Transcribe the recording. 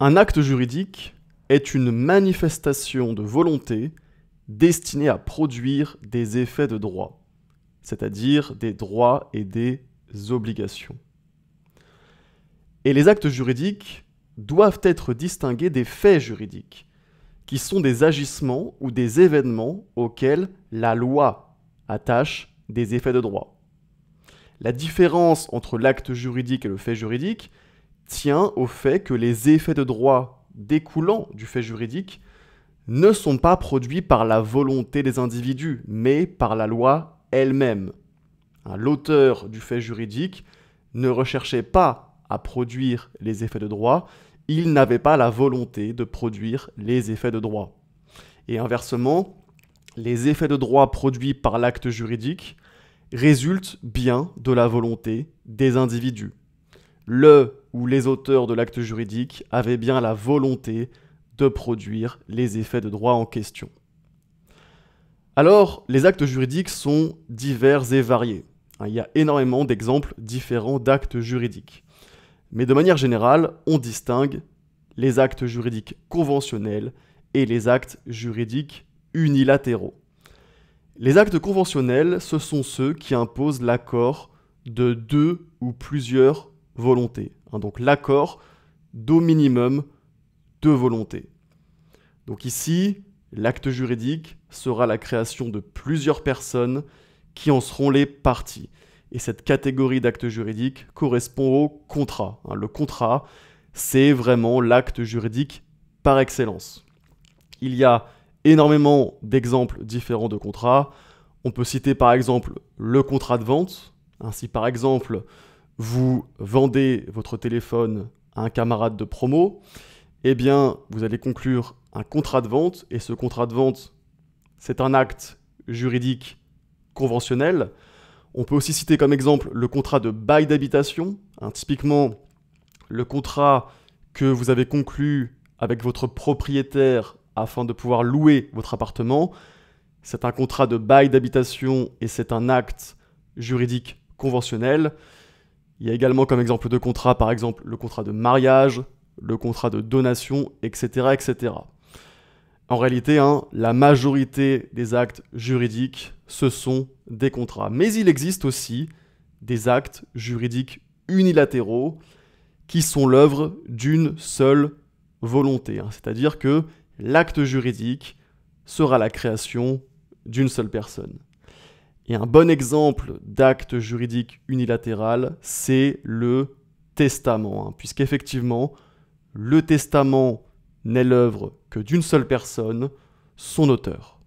Un acte juridique est une manifestation de volonté destinée à produire des effets de droit, c'est-à-dire des droits et des obligations. Et les actes juridiques doivent être distingués des faits juridiques, qui sont des agissements ou des événements auxquels la loi attache des effets de droit. La différence entre l'acte juridique et le fait juridique tient au fait que les effets de droit découlant du fait juridique ne sont pas produits par la volonté des individus, mais par la loi elle-même. L'auteur du fait juridique ne recherchait pas à produire les effets de droit, il n'avait pas la volonté de produire les effets de droit. Et inversement, les effets de droit produits par l'acte juridique résultent bien de la volonté des individus. Le ou les auteurs de l'acte juridique avaient bien la volonté de produire les effets de droit en question. Alors, les actes juridiques sont divers et variés. Il y a énormément d'exemples différents d'actes juridiques. Mais de manière générale, on distingue les actes juridiques conventionnels et les actes juridiques unilatéraux. Les actes conventionnels, ce sont ceux qui imposent l'accord de deux ou plusieurs volontés. Donc l'accord d'au minimum deux volontés. Donc ici, l'acte juridique sera la création de plusieurs personnes qui en seront les parties. Et cette catégorie d'actes juridiques correspond au contrat. Le contrat, c'est vraiment l'acte juridique par excellence. Il y a énormément d'exemples différents de contrats. On peut citer par exemple le contrat de vente. Si par exemple, vous vendez votre téléphone à un camarade de promo, eh bien, vous allez conclure un contrat de vente, et ce contrat de vente, c'est un acte juridique conventionnel. On peut aussi citer comme exemple le contrat de bail d'habitation. Typiquement, le contrat que vous avez conclu avec votre propriétaire afin de pouvoir louer votre appartement, c'est un contrat de bail d'habitation et c'est un acte juridique conventionnel. Il y a également comme exemple de contrat, par exemple, le contrat de mariage, le contrat de donation, etc. etc. En réalité, la majorité des actes juridiques, ce sont des contrats. Mais il existe aussi des actes juridiques unilatéraux qui sont l'œuvre d'une seule volonté. C'est-à-dire que l'acte juridique sera la création d'une seule personne. Et un bon exemple d'acte juridique unilatéral, c'est le testament, puisqu'effectivement, le testament n'est l'œuvre que d'une seule personne, son auteur.